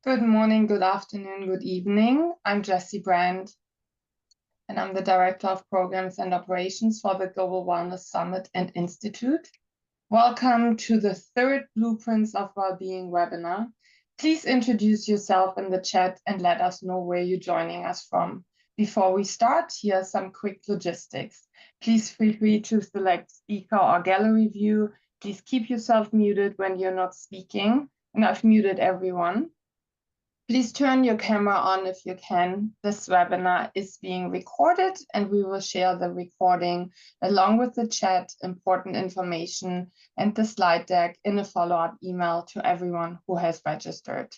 Good morning, good afternoon, good evening. I'm Jessie Brand, and I'm the Director of Programs and Operations for the Global Wellness Summit and Institute. Welcome to the third Blueprints of Wellbeing webinar. Please introduce yourself in the chat and let us know where you're joining us from. Before we start, here are some quick logistics. Please feel free to select speaker or gallery view. Please keep yourself muted when you're not speaking, and I've muted everyone. Please turn your camera on if you can. This webinar is being recorded and we will share the recording along with the chat, important information, and the slide deck in a follow-up email to everyone who has registered.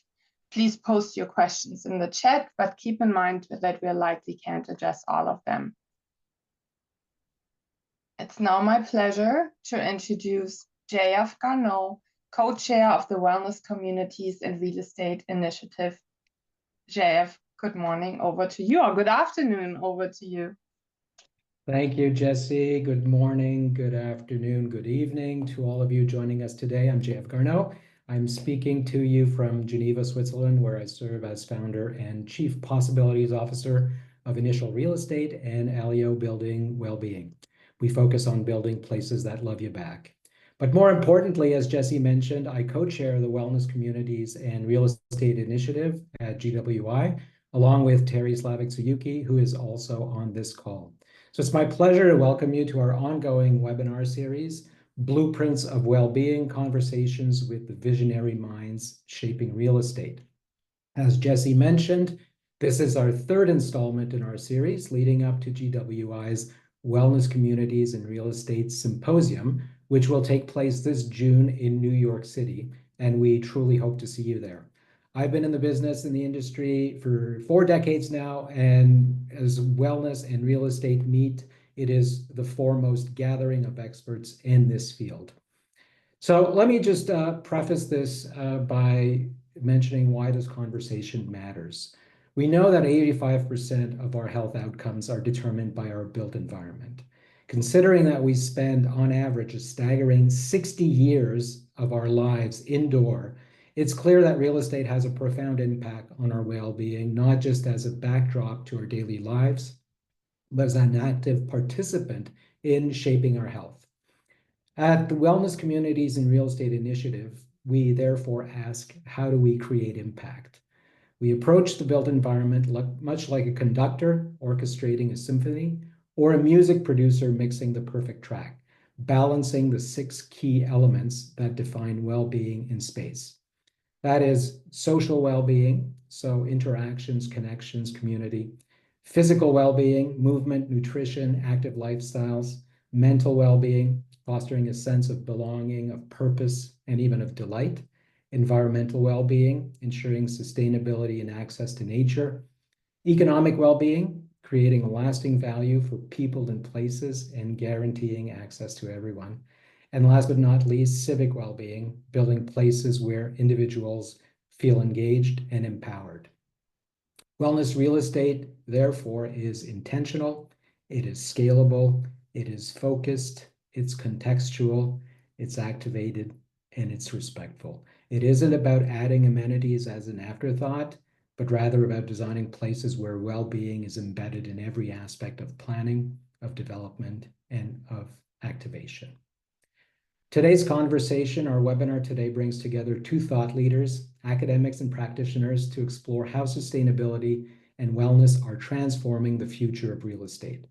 Please post your questions in the chat, but keep in mind that we likely can't address all of them. It's now my pleasure to introduce JF Garneau, co-chair of the Wellness Communities and Real Estate Initiative. JF, good morning, over to you, or good afternoon, over to you. Thank you, Jessie. Good morning, good afternoon, good evening to all of you joining us today. I'm JF Garneau. I'm speaking to you from Geneva, Switzerland, where I serve as founder and chief possibilities officer of Initial Real Estate and Alio Building Wellbeing. We focus on building places that love you back. But more importantly, as Jessie mentioned, I co-chair the Wellness Communities and Real Estate Initiative at GWI, along with Terry Slavik-Suyuki, who is also on this call. So it's my pleasure to welcome you to our ongoing webinar series, Blueprints of Wellbeing, Conversations with the Visionary Minds Shaping Real Estate. As Jessie mentioned, this is our third installment in our series leading up to GWI's Wellness Communities and Real Estate Symposium, which will take place this June in New York City, and we truly hope to see you there. I've been in the business in the industry for 4 decades now, and as wellness and real estate meet, it is the foremost gathering of experts in this field. So let me just preface this by mentioning why this conversation matters. We know that 85% of our health outcomes are determined by our built environment. Considering that we spend on average a staggering 60 years of our lives indoor, it's clear that real estate has a profound impact on our well-being, not just as a backdrop to our daily lives, but as an active participant in shaping our health. At the Wellness Communities and Real Estate Initiative, we therefore ask, how do we create impact? We approach the built environment much like a conductor orchestrating a symphony or a music producer mixing the perfect track, balancing the 6 key elements that define well-being in space. That is social well-being, so interactions, connections, community; physical well-being, movement, nutrition, active lifestyles; mental well-being, fostering a sense of belonging, of purpose, and even of delight; environmental well-being, ensuring sustainability and access to nature; economic well-being, creating lasting value for people and places and guaranteeing access to everyone; and last but not least, civic well-being, building places where individuals feel engaged and empowered. Wellness real estate, therefore, is intentional, it is scalable, it is focused, it's contextual, it's activated, and it's respectful. It isn't about adding amenities as an afterthought, but rather about designing places where well-being is embedded in every aspect of planning, of development, and of activation. Today's conversation, our webinar today, brings together 2 thought leaders, academics and practitioners, to explore how sustainability and wellness are transforming the future of real estate.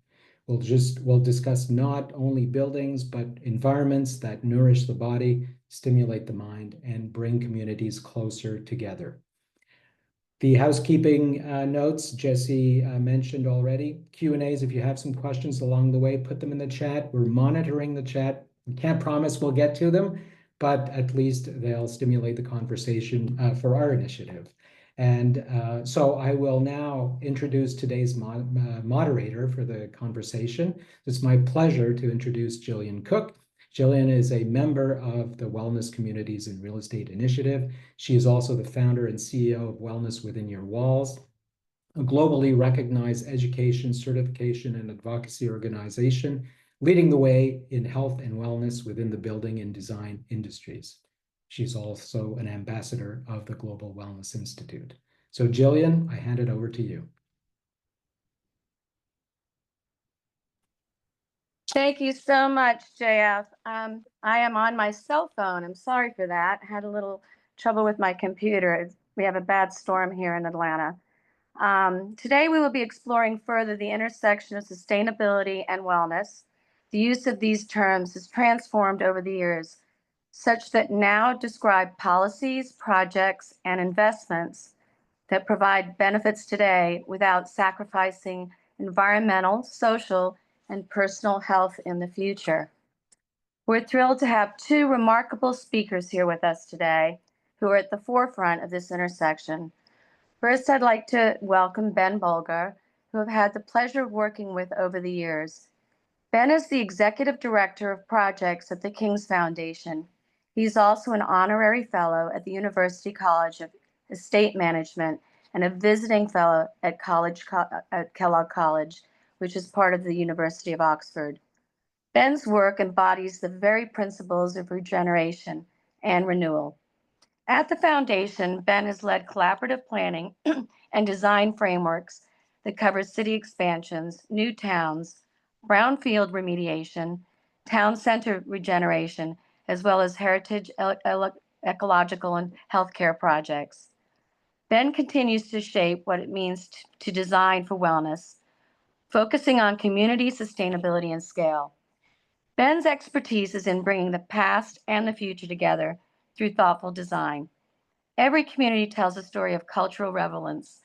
We'll discuss not only buildings, but environments that nourish the body, stimulate the mind, and bring communities closer together. The housekeeping notes Jessie mentioned already. Q&As, if you have some questions along the way, put them in the chat. We're monitoring the chat. We can't promise we'll get to them, but at least they'll stimulate the conversation for our initiative. And so I will now introduce today's moderator for the conversation. It's my pleasure to introduce Jillian Cook. Jillian is a member of the Wellness Communities and Real Estate Initiative. She is also the founder and CEO of Wellness Within Your Walls, a globally recognized education, certification, and advocacy organization leading the way in health and wellness within the building and design industries. She's also an ambassador of the Global Wellness Institute. So Jillian, I hand it over to you. Thank you so much, JF. I am on my cell phone. I'm sorry for that. I had a little trouble with my computer. We have a bad storm here in Atlanta. Today, we will be exploring further the intersection of sustainability and wellness. The use of these terms has transformed over the years, such that now describe policies, projects, and investments that provide benefits today without sacrificing environmental, social, and personal health in the future. We're thrilled to have two remarkable speakers here with us today who are at the forefront of this intersection. First, I'd like to welcome Ben Bulger, who I've had the pleasure of working with over the years. Ben is the Executive Director of Projects at the King's Foundation. He's also an honorary fellow at the University College of Estate Management and a visiting fellow at Kellogg College, which is part of the University of Oxford. Ben's work embodies the very principles of regeneration and renewal. At the foundation, Ben has led collaborative planning and design frameworks that cover city expansions, new towns, brownfield remediation, town center regeneration, as well as heritage, ecological, and healthcare projects. Ben continues to shape what it means to design for wellness, focusing on community sustainability and scale. Ben's expertise is in bringing the past and the future together through thoughtful design. Every community tells a story of cultural relevance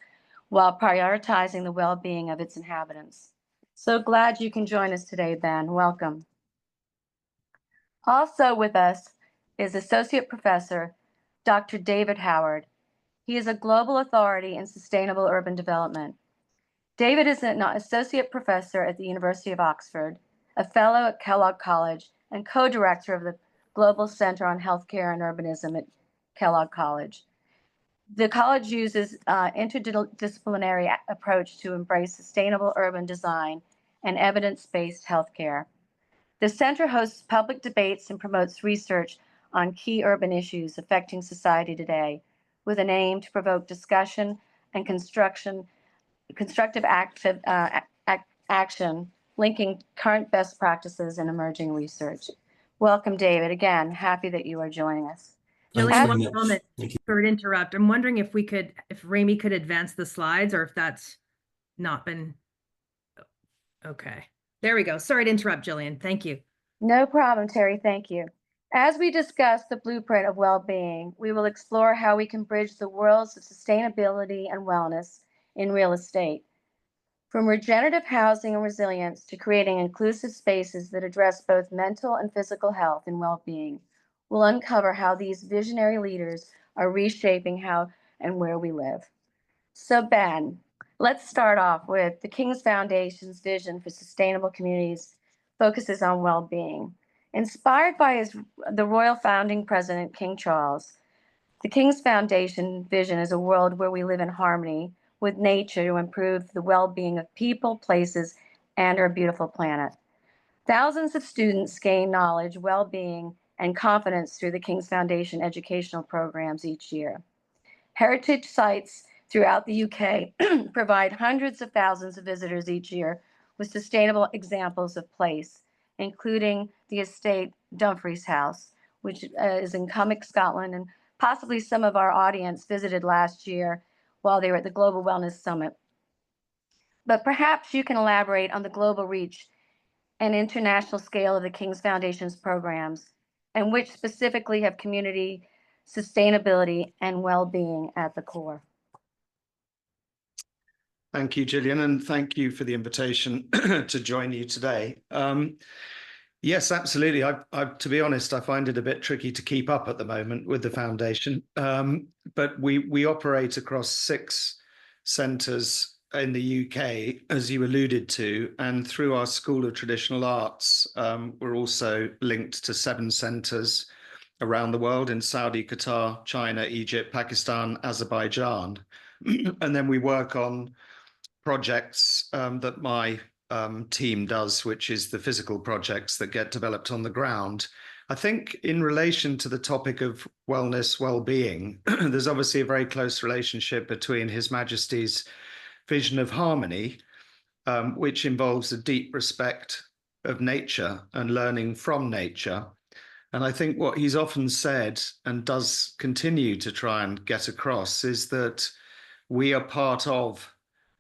while prioritizing the well-being of its inhabitants. So glad you can join us today, Ben. Welcome. Also with us is Associate Professor Dr. David Howard. He is a global authority in sustainable urban development. David is an associate professor at the University of Oxford, a fellow at Kellogg College, and co-director of the Global Center on Healthcare and Urbanism at Kellogg College. The college uses interdisciplinary approach to embrace sustainable urban design and evidence-based healthcare. The center hosts public debates and promotes research on key urban issues affecting society today, with an aim to provoke discussion and constructive action, linking current best practices and emerging research. Welcome, David. Again, happy that you are joining us. Jillian, one moment. Sorry to interrupt. I'm wondering if Rami could advance the slides, or if that's not been. Okay, there we go. Sorry to interrupt, Jillian. Thank you. No problem, Terry. Thank you. As we discuss the blueprint of well-being, we will explore how we can bridge the worlds of sustainability and wellness in real estate. From regenerative housing and resilience to creating inclusive spaces that address both mental and physical health and well-being, we'll uncover how these visionary leaders are reshaping how and where we live. So Ben, let's start off with the King's Foundation's vision for sustainable communities focuses on well-being. Inspired by the royal founding president, King Charles, the King's Foundation vision is a world where we live in harmony with nature to improve the well-being of people, places, and our beautiful planet. Thousands of students gain knowledge, well-being, and confidence through the King's Foundation educational programs each year. Heritage sites throughout the UK provide hundreds of thousands of visitors each year with sustainable examples of place, including the estate Dumfries House, which is in Cumnock, Scotland, and possibly some of our audience visited last year while they were at the Global Wellness Summit. But perhaps you can elaborate on the global reach and international scale of the King's Foundation's programs, and which specifically have community sustainability and well-being at the core. Thank you, Gillian, and thank you for the invitation to join you today. Yes, absolutely. To be honest, I find it a bit tricky to keep up at the moment with the foundation, but we operate across 6 centres in the UK, as you alluded to, and through our School of Traditional Arts, we're also linked to 7 centres around the world in Saudi, Qatar, China, Egypt, Pakistan, Azerbaijan. And then we work on projects that my team does, which is the physical projects that get developed on the ground. I think in relation to the topic of wellness, well-being, there's obviously a very close relationship between His Majesty's vision of harmony, which involves a deep respect of nature and learning from nature. And I think what he's often said and does continue to try and get across is that we are part of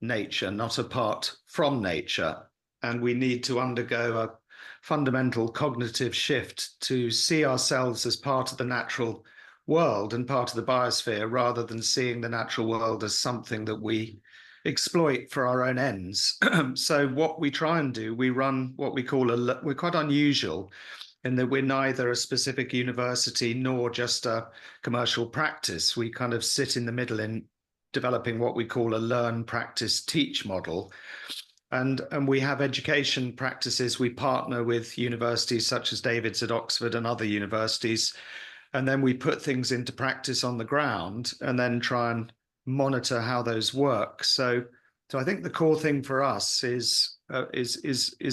nature, not apart from nature. And we need to undergo a fundamental cognitive shift to see ourselves as part of the natural world and part of the biosphere, rather than seeing the natural world as something that we exploit for our own ends. So what we try and do, we run what we call we're quite unusual in that we're neither a specific university nor just a commercial practice. We kind of sit in the middle in developing what we call a learn, practice, teach model. And we have education practices. We partner with universities such as David's at Oxford and other universities. And then we put things into practice on the ground and then try and monitor how those work. So I think the core thing for us is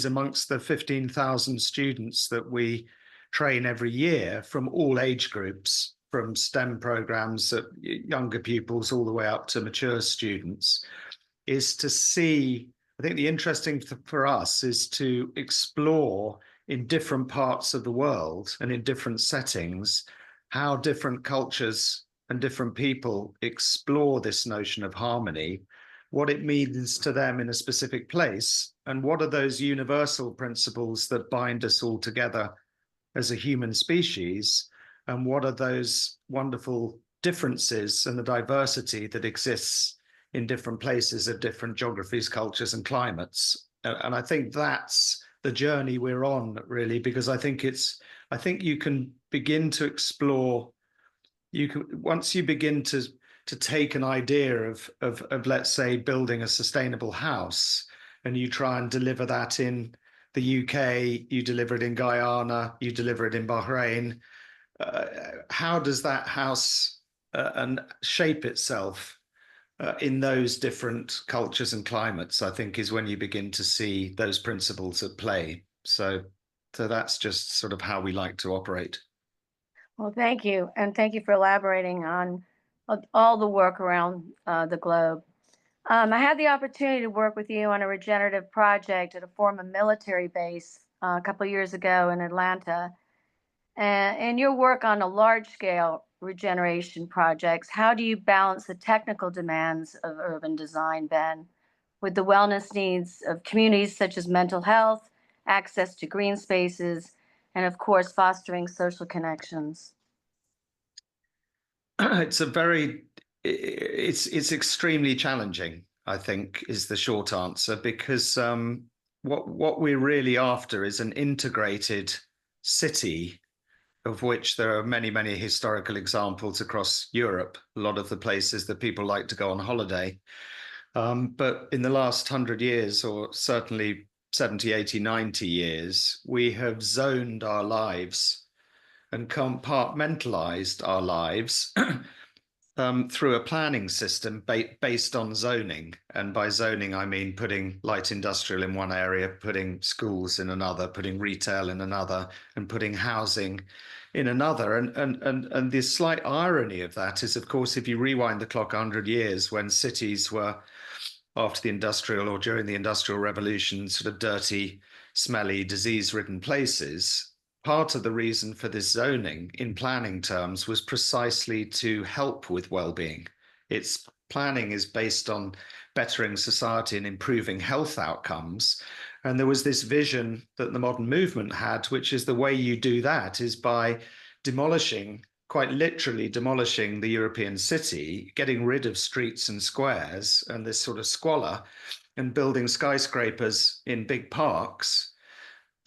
amongst the 15,000 students that we train every year from all age groups, from STEM programs at younger pupils all the way up to mature students, is to see, I think the interesting for us is to explore in different parts of the world and in different settings how different cultures and different people explore this notion of harmony, what it means to them in a specific place, and what are those universal principles that bind us all together as a human species, and what are those wonderful differences and the diversity that exists in different places of different geographies, cultures, and climates. And I think that's the journey we're on, really, because I think you can begin to explore. Once you begin to take an idea of let's say building a sustainable house, and you try and deliver that in the UK, you deliver it in Guyana, you deliver it in Bahrain. How does that house and shape itself in those different cultures and climates, I think, is when you begin to see those principles at play. So that's just sort of how we like to operate. Well, thank you. And thank you for elaborating on all the work around the globe. I had the opportunity to work with you on a regenerative project at a former military base a couple of years ago in Atlanta. And your work on a large scale regeneration projects, how do you balance the technical demands of urban design, Ben, with the wellness needs of communities such as mental health, access to green spaces, and of course, fostering social connections? It's extremely challenging, I think, is the short answer, because what we're really after is an integrated city, of which there are many, many historical examples across Europe, a lot of the places that people like to go on holiday. But in the last 100 years, or certainly 70, 80, 90 years, we have zoned our lives and compartmentalized our lives through a planning system based on zoning. And by zoning, I mean putting light industrial in one area, putting schools in another, putting retail in another, and putting housing in another. And the slight irony of that is, of course, if you rewind the clock 100 years, when cities were, after the industrial or during the Industrial Revolution, sort of dirty, smelly, disease-ridden places, part of the reason for this zoning in planning terms was precisely to help with well-being. Its planning is based on bettering society and improving health outcomes. And there was this vision that the modern movement had, which is the way you do that is by demolishing, quite literally demolishing the European city, getting rid of streets and squares and this sort of squalor, and building skyscrapers in big parks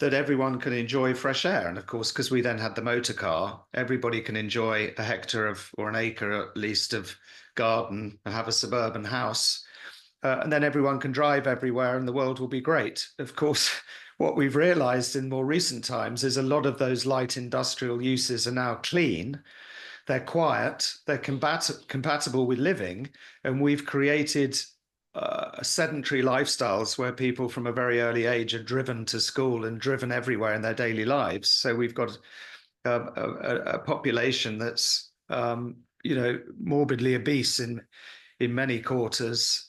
that everyone can enjoy fresh air. And of course, because we then had the motor car, everybody can enjoy a hectare of, or an acre at least, of garden and have a suburban house. And then everyone can drive everywhere and the world will be great. Of course, what we've realized in more recent times is a lot of those light industrial uses are now clean. They're quiet, they're compatible with living, and we've created sedentary lifestyles where people from a very early age are driven to school and driven everywhere in their daily lives. So we've got a population that's morbidly obese in many quarters,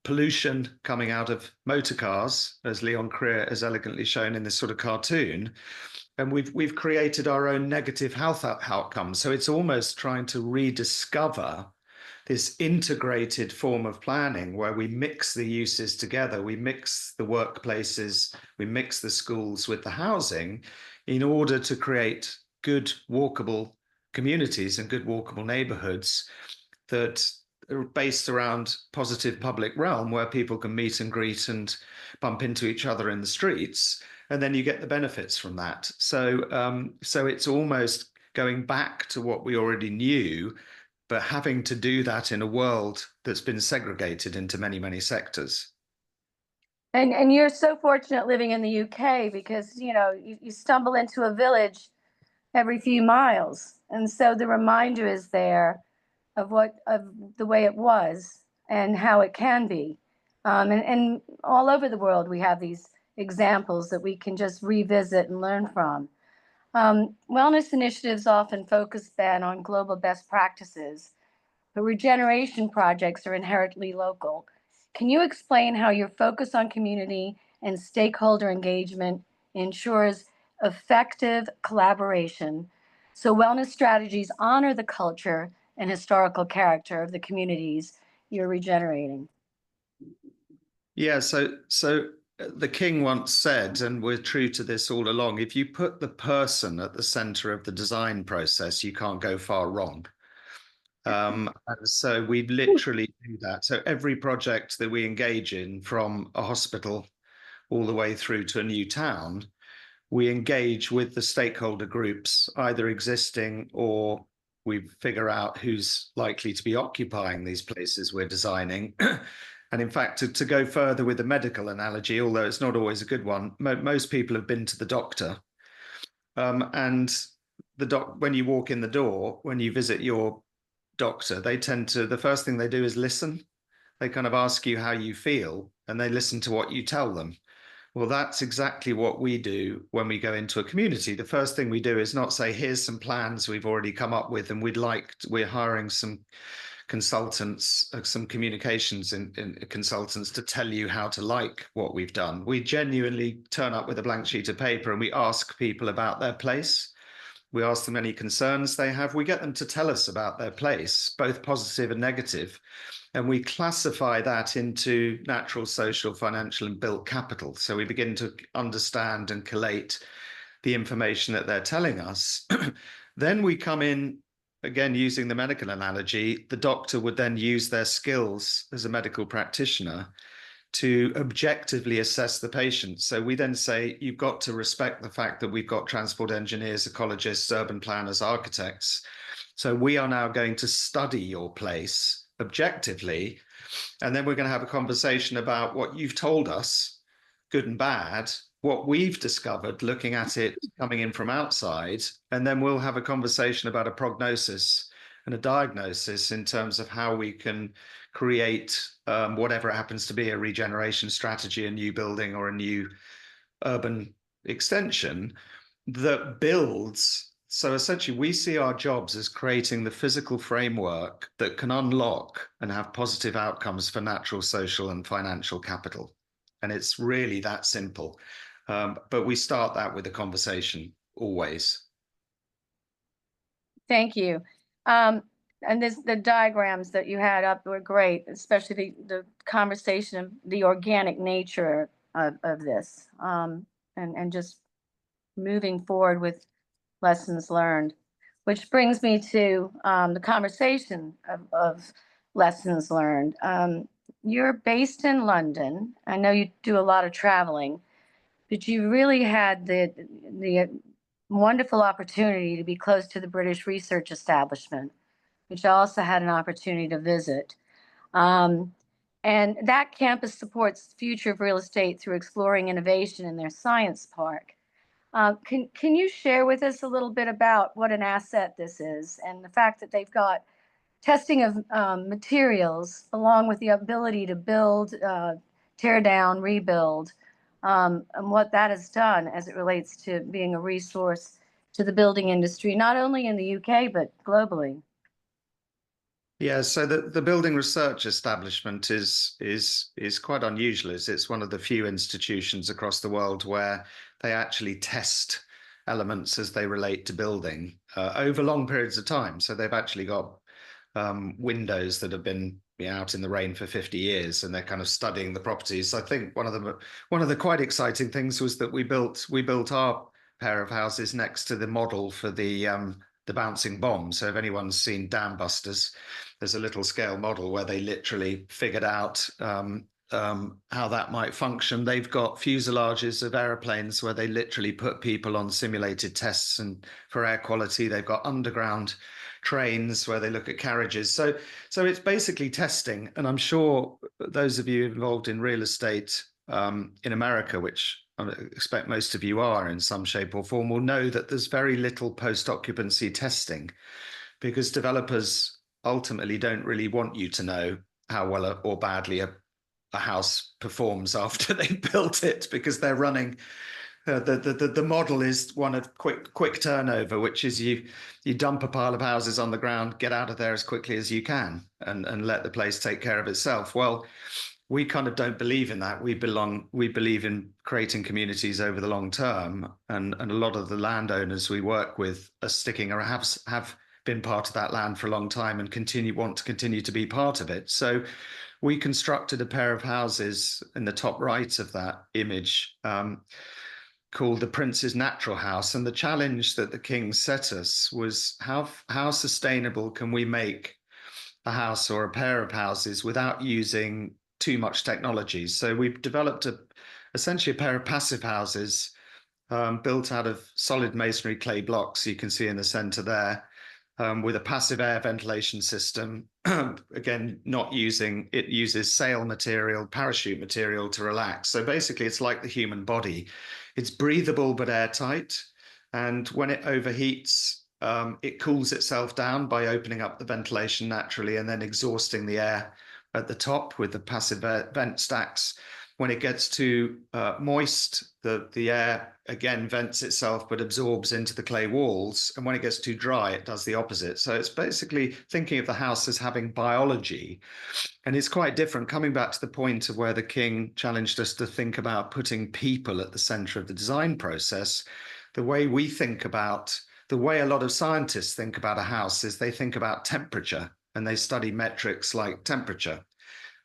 pollution coming out of motor cars, as Leon Krier has elegantly shown in this sort of cartoon. And we've created our own negative health outcomes. So it's almost trying to rediscover this integrated form of planning where we mix the uses together, we mix the workplaces, we mix the schools with the housing in order to create good walkable communities and good walkable neighborhoods that are based around positive public realm where people can meet and greet and bump into each other in the streets, and then you get the benefits from that. So it's almost going back to what we already knew, but having to do that in a world that's been segregated into many, many sectors. And you're so fortunate living in the UK because, you stumble into a village every few miles. And so the reminder is there of the way it was and how it can be. And all over the world, we have these examples that we can just revisit and learn from. Wellness initiatives often focus then on global best practices, but regeneration projects are inherently local. Can you explain how your focus on community and stakeholder engagement ensures effective collaboration so wellness strategies honor the culture and historical character of the communities you're regenerating? Yeah, so the king once said, and we're true to this all along, if you put the person at the center of the design process, you can't go far wrong. And so we literally do that. So every project that we engage in, from a hospital all the way through to a new town, we engage with the stakeholder groups, either existing or we figure out who's likely to be occupying these places we're designing. And in fact, to go further with the medical analogy, although it's not always a good one, most people have been to the doctor. And when you walk in the door, when you visit your doctor, the first thing they do is listen. They kind of ask you how you feel, and they listen to what you tell them. Well, that's exactly what we do when we go into a community. The first thing we do is not say, here's some plans we've already come up with, and we're hiring some consultants, some communications consultants to tell you how to like what we've done. We genuinely turn up with a blank sheet of paper and we ask people about their place. We ask them any concerns they have. We get them to tell us about their place, both positive and negative. And we classify that into natural, social, financial, and built capital. So we begin to understand and collate the information that they're telling us. Then we come in, again, using the medical analogy, the doctor would then use their skills as a medical practitioner to objectively assess the patient. So we then say, you've got to respect the fact that we've got transport engineers, ecologists, urban planners, architects. So we are now going to study your place objectively, and then we're going to have a conversation about what you've told us, good and bad, what we've discovered looking at it coming in from outside, and then we'll have a conversation about a prognosis and a diagnosis in terms of how we can create whatever it happens to be, a regeneration strategy, a new building or a new urban extension that builds. So essentially, we see our jobs as creating the physical framework that can unlock and have positive outcomes for natural, social, and financial capital. And it's really that simple. But we start that with a conversation always. Thank you. And the diagrams that you had up were great, especially the conversation of the organic nature of this, and just moving forward with lessons learned, which brings me to the conversation of lessons learned. You're based in London. I know you do a lot of traveling, but you really had the wonderful opportunity to be close to the British Research Establishment, which I also had an opportunity to visit. And that campus supports the future of real estate through exploring innovation in their science park. Can you share with us a little bit about what an asset this is and the fact that they've got testing of materials along with the ability to build, tear down, rebuild, and what that has done as it relates to being a resource to the building industry, not only in the UK, but globally? Yeah, so the building research establishment is quite unusual. It's one of the few institutions across the world where they actually test elements as they relate to building over long periods of time. So they've actually got windows that have been out in the rain for 50 years, and they're kind of studying the properties. I think one of the quite exciting things was that we built our pair of houses next to the model for the bouncing bomb. So if anyone's seen Dam Busters, there's a little scale model where they literally figured out how that might function. They've got fuselages of aeroplanes where they literally put people on simulated tests and for air quality. They've got underground trains where they look at carriages. So it's basically testing. And I'm sure those of you involved in real estate in America, which I expect most of you are in some shape or form, will know that there's very little post-occupancy testing, because developers ultimately don't really want you to know how well or badly a house performs after they built it, because they're running the model is one of quick turnover, which is you dump a pile of houses on the ground, get out of there as quickly as you can, and let the place take care of itself. Well, we kind of don't believe in that. We believe in creating communities over the long term, and a lot of the landowners we work with are sticking around, have been part of that land for a long time and want to continue to be part of it. So we constructed a pair of houses in the top right of that image, called the Prince's Natural House. And the challenge that the king set us was how sustainable can we make a house or a pair of houses without using too much technology. So we've developed essentially a pair of passive houses built out of solid masonry clay blocks, you can see in the center there, with a passive air ventilation system. Again, it uses sail material, parachute material to relax. So basically it's like the human body. It's breathable but airtight. And when it overheats, it cools itself down by opening up the ventilation naturally and then exhausting the air at the top with the passive vent stacks. When it gets too moist, the air again vents itself but absorbs into the clay walls. And when it gets too dry, it does the opposite. So it's basically thinking of the house as having biology. And it's quite different, coming back to the point of where the king challenged us to think about putting people at the center of the design process. The way we think about, the way a lot of scientists think about a house is they think about temperature, and they study metrics like temperature.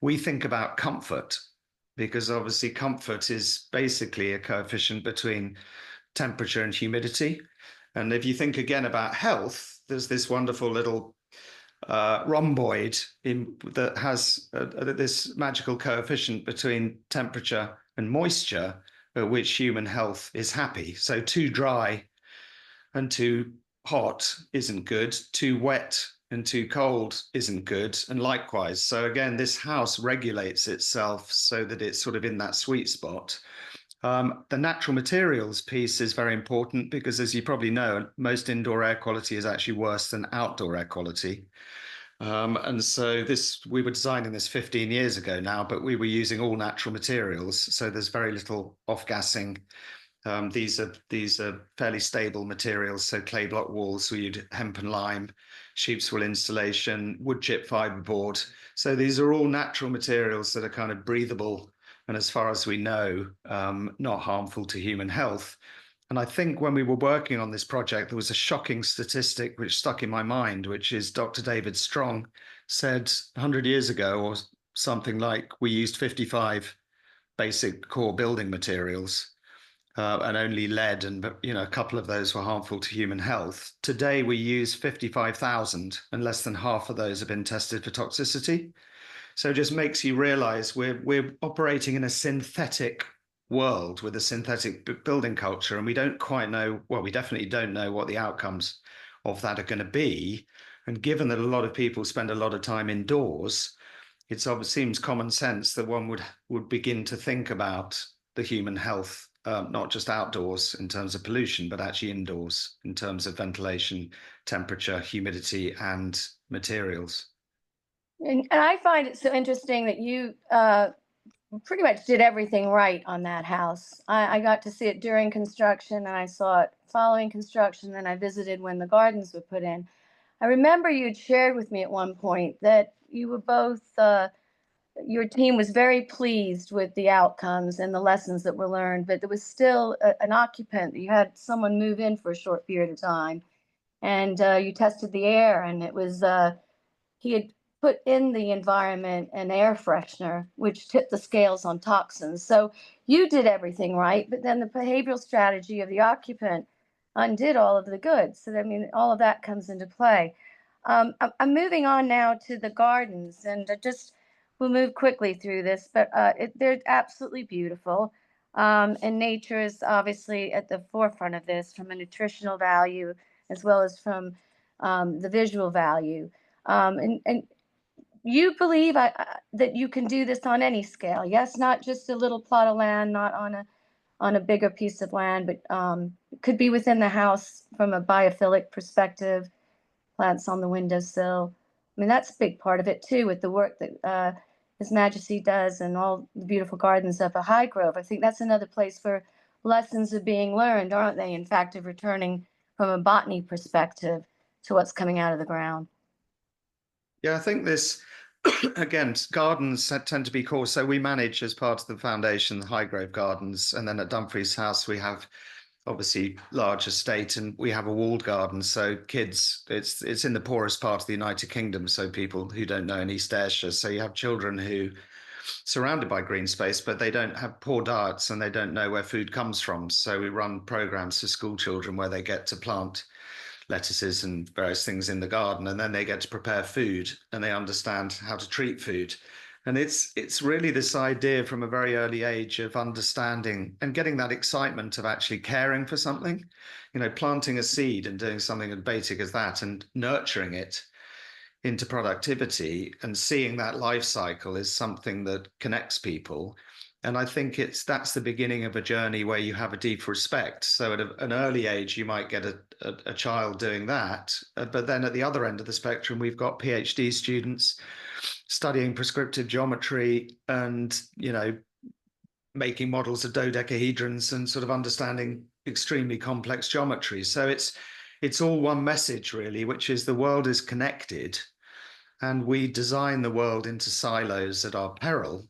We think about comfort, because obviously comfort is basically a coefficient between temperature and humidity. And if you think again about health, there's this wonderful little rhomboid that has this magical coefficient between temperature and moisture, at which human health is happy. So too dry and too hot isn't good, too wet and too cold isn't good, and likewise. So again, this house regulates itself so that it's sort of in that sweet spot. The natural materials piece is very important, because as you probably know, most indoor air quality is actually worse than outdoor air quality. And so we were designing this 15 years ago now, but we were using all natural materials. So there's very little off-gassing. These are fairly stable materials. So clay block walls, we used hemp and lime, sheep's wool installation, wood chip fiberboard. So these are all natural materials that are kind of breathable, and as far as we know, not harmful to human health. And I think when we were working on this project, there was a shocking statistic which stuck in my mind, which is Dr. David Strong said 100 years ago or something like, we used 55 basic core building materials, and only lead, and a couple of those were harmful to human health. Today we use 55,000, and less than half of those have been tested for toxicity. So it just makes you realize we're operating in a synthetic world with a synthetic building culture, and we don't quite know, well, we definitely don't know what the outcomes of that are going to be. And given that a lot of people spend a lot of time indoors, it seems common sense that one would begin to think about the human health, not just outdoors in terms of pollution, but actually indoors in terms of ventilation, temperature, humidity, and materials. And I find it so interesting that you pretty much did everything right on that house. I got to see it during construction, and I saw it following construction, and I visited when the gardens were put in. I remember you'd shared with me at one point that you were both, your team was very pleased with the outcomes and the lessons that were learned, but there was still an occupant. You had someone move in for a short period of time, and you tested the air, and it was, he had put in the environment an air freshener, which tipped the scales on toxins. So you did everything right, but then the behavioral strategy of the occupant undid all of the good. So, I mean, all of that comes into play. I'm moving on now to the gardens, and we'll move quickly through this, but they're absolutely beautiful. And nature is obviously at the forefront of this from a nutritional value as well as from the visual value. And you believe that you can do this on any scale. Yes, not just a little plot of land, not on a bigger piece of land, but it could be within the house from a biophilic perspective, plants on the windowsill. I mean, that's a big part of it too, with the work that His Majesty does and all the beautiful gardens up at Highgrove. I think that's another place where lessons are being learned, aren't they? In fact, of returning from a botany perspective to what's coming out of the ground. Yeah, I think this, again, gardens tend to be core. So we manage as part of the foundation, the Highgrove Gardens. And then at Dumfries House, we have obviously large estate and we have a walled garden. So kids, it's in the poorest part of the United Kingdom. So people who don't know in East Ayrshire. So you have children who surrounded by green space, but they don't have poor diets and they don't know where food comes from. So we run programs for school children where they get to plant lettuces and various things in the garden, and then they get to prepare food and they understand how to treat food. And it's really this idea from a very early age of understanding and getting that excitement of actually caring for something, planting a seed and doing something as basic as that and nurturing it into productivity and seeing that life cycle is something that connects people. And I think that's the beginning of a journey where you have a deep respect. So at an early age, you might get a child doing that. But then at the other end of the spectrum, we've got PhD students studying prescriptive geometry and, making models of dodecahedrons and sort of understanding extremely complex geometry. So it's all one message, really, which is the world is connected and we design the world into silos at our peril.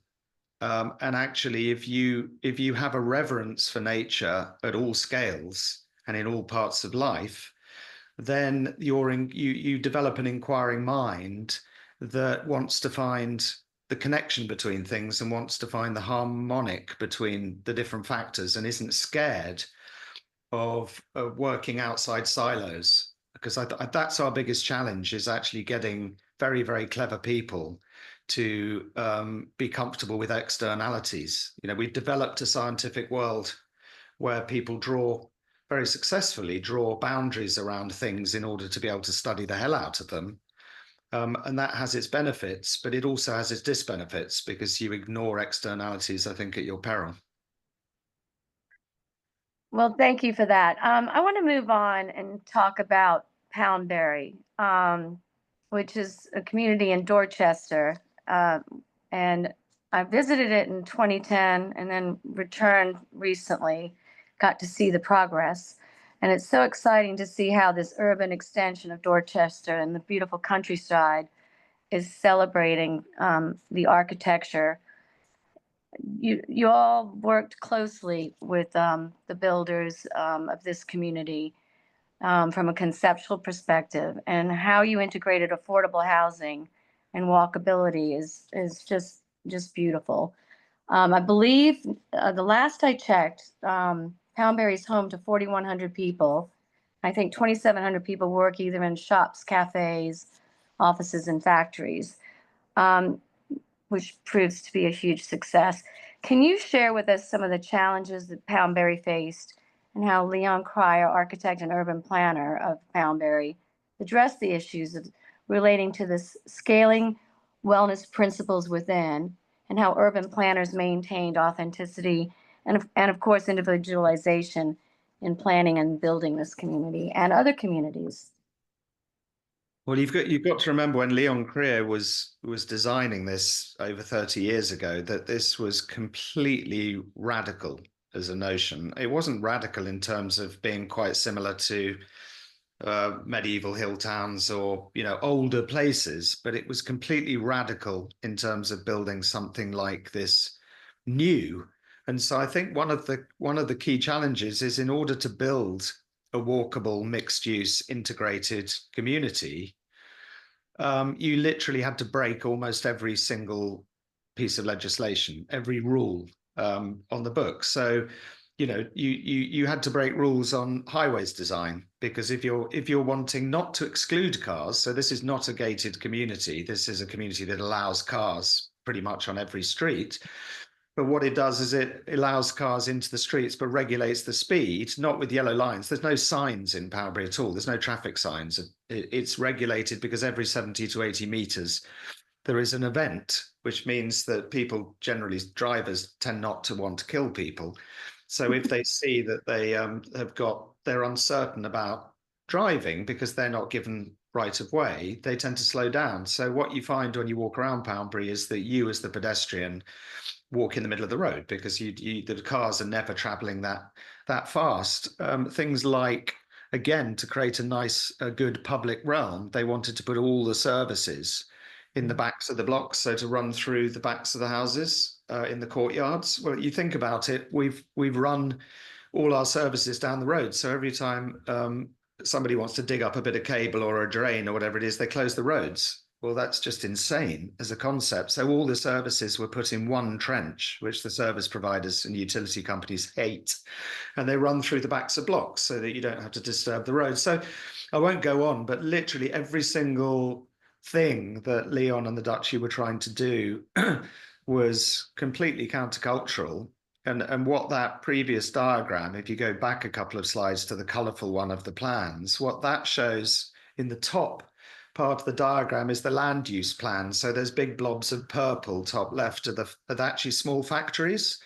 And actually, if you have a reverence for nature at all scales and in all parts of life, then you develop an inquiring mind that wants to find the connection between things and wants to find the harmonic between the different factors and isn't scared of working outside silos. Because that's our biggest challenge, is actually getting very, very clever people to be comfortable with externalities. We've developed a scientific world where people very successfully draw boundaries around things in order to be able to study the hell out of them. And that has its benefits, but it also has its disbenefits because you ignore externalities, I think, at your peril. Well, thank you for that. I want to move on and talk about Poundbury, which is a community in Dorchester. And I visited it in 2010 and then returned recently, got to see the progress. And it's so exciting to see how this urban extension of Dorchester and the beautiful countryside is celebrating the architecture. You all worked closely with the builders of this community from a conceptual perspective, and how you integrated affordable housing and walkability is just beautiful. I believe the last I checked, Poundbury is home to 4,100 people. I think 2,700 people work either in shops, cafes, offices, and factories. Which proves to be a huge success. Can you share with us some of the challenges that Poundbury faced and how Leon Cryer, architect and urban planner of Poundbury, addressed the issues relating to this scaling wellness principles within, and how urban planners maintained authenticity and of course, individualization in planning and building this community and other communities? Well, you've got to remember when Leon Krier was designing this over 30 years ago, that this was completely radical as a notion. It wasn't radical in terms of being quite similar to medieval hill towns or older places, but it was completely radical in terms of building something like this new. And so I think one of the key challenges is, in order to build a walkable, mixed-use, integrated community, you literally had to break almost every single piece of legislation, every rule on the book. So, you had to break rules on highways design, because if you're wanting not to exclude cars, so this is not a gated community, this is a community that allows cars pretty much on every street. But what it does is it allows cars into the streets, but regulates the speed, not with yellow lines. There's no signs in Powerbury at all. There's no traffic signs. It's regulated because every 70 to 80 meters, there is an event, which means that people, generally drivers, tend not to want to kill people. So if they see that they're uncertain about driving because they're not given right of way, they tend to slow down. So what you find when you walk around Powerbury is that you, as the pedestrian, walk in the middle of the road, because the cars are never traveling that fast. Things like, again, to create a good public realm, they wanted to put all the services in the backs of the blocks, so to run through the backs of the houses in the courtyards. Well, you think about it, we've run all our services down the road, so every time somebody wants to dig up a bit of cable or a drain or whatever it is, they close the roads. Well, that's just insane as a concept. So all the services were put in one trench, which the service providers and utility companies hate. And they run through the backs of blocks so that you don't have to disturb the road. So I won't go on, but literally every single thing that Leon and the Duchy were trying to do was completely countercultural. And what that previous diagram, if you go back a couple of slides to the colourful one of the plans, what that shows in the top part of the diagram is the land use plan. So there's big blobs of purple top left are actually small factories.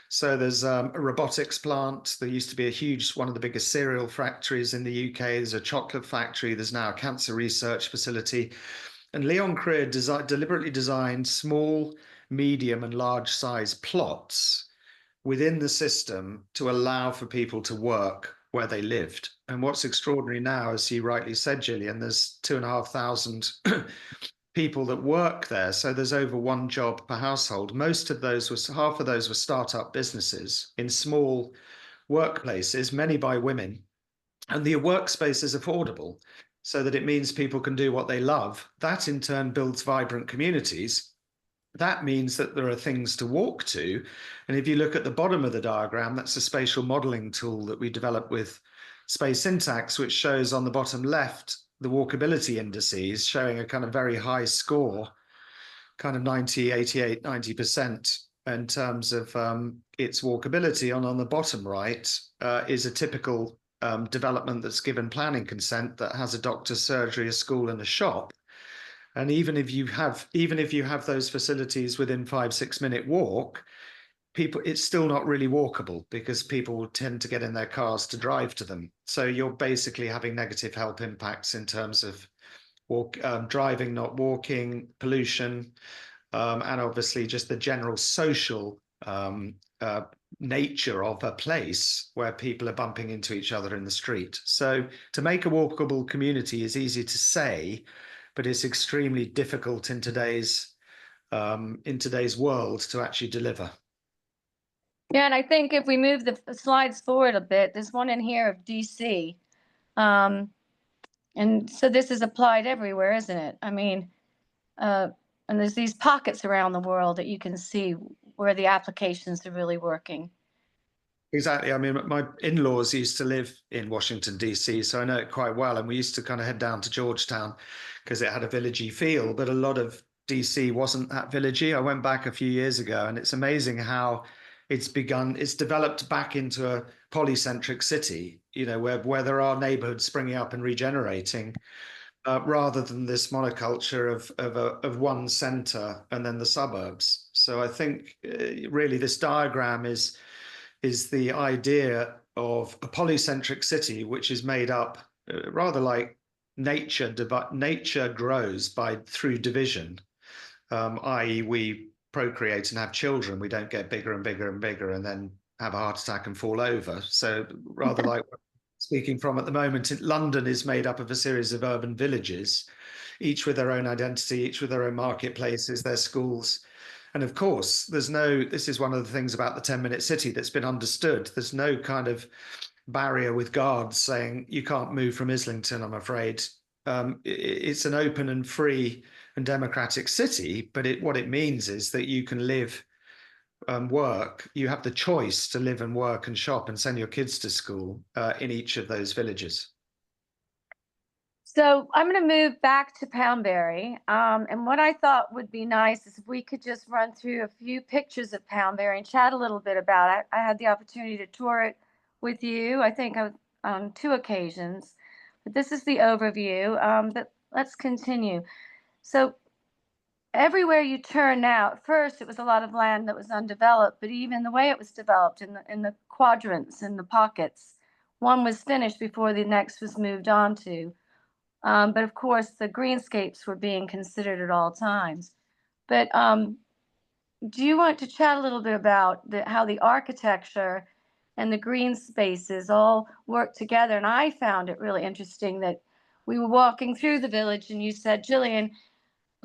So there's a robotics plant. There used to be one of the biggest cereal factories in the UK. There's a chocolate factory. There's now a cancer research facility. And Leon Krier deliberately designed small, medium, and large size plots within the system to allow for people to work where they lived. And what's extraordinary now, as you rightly said, Gillian, there's 2,500 people that work there. So there's over one job per household. Half of those were startup businesses in small workplaces, many by women. And the workspace is affordable, so that it means people can do what they love. That in turn builds vibrant communities. That means that there are things to walk to. And if you look at the bottom of the diagram, that's a spatial modeling tool that we developed with Space Syntax, which shows on the bottom left the walkability indices, showing a kind of very high score, kind of 90, 88, 90% in terms of its walkability. And on the bottom right is a typical development that's given planning consent, that has a doctor's surgery, a school, and a shop. And even if you have those facilities within 5-6 minute walk, it's still not really walkable, because people will tend to get in their cars to drive to them. So you're basically having negative health impacts in terms of driving, not walking, pollution, and obviously just the general social nature of a place where people are bumping into each other in the street. So to make a walkable community is easy to say, but it's extremely difficult in today's world to actually deliver. Yeah, and I think if we move the slides forward a bit, there's one in here of DC. And so this is applied everywhere, isn't it? I mean, and there's these pockets around the world that you can see where the applications are really working. Exactly. I mean, my in-laws used to live in Washington, D.C., so I know it quite well. And we used to kind of head down to Georgetown because it had a villagey feel, but a lot of D.C. wasn't that villagey. I went back a few years ago, and it's amazing how it's developed back into a polycentric city, where there are neighborhoods springing up and regenerating, rather than this monoculture of one center and then the suburbs. So I think really this diagram is the idea of a polycentric city, which is made up rather like nature grows through division, i.e. we procreate and have children. We don't get bigger and bigger and bigger and then have a heart attack and fall over. So rather like what I'm speaking from at the moment, London is made up of a series of urban villages, each with their own identity, each with their own marketplaces, their schools. And of course, this is one of the things about the 10-minute city that's been understood. There's no kind of barrier with guards saying you can't move from Islington, I'm afraid. It's an open and free and democratic city, but what it means is that you can live and work. You have the choice to live and work and shop and send your kids to school in each of those villages. So I'm going to move back to Poundbury. And what I thought would be nice is if we could just run through a few pictures of Poundbury and chat a little bit about it. I had the opportunity to tour it with you, I think on 2 occasions. But this is the overview. But let's continue. So everywhere you turn now, at first it was a lot of land that was undeveloped, but even the way it was developed in the quadrants, in the pockets, one was finished before the next was moved on to. But of course, the greenscapes were being considered at all times. But do you want to chat a little bit about how the architecture and the green spaces all work together? And I found it really interesting that we were walking through the village and you said, Jillian,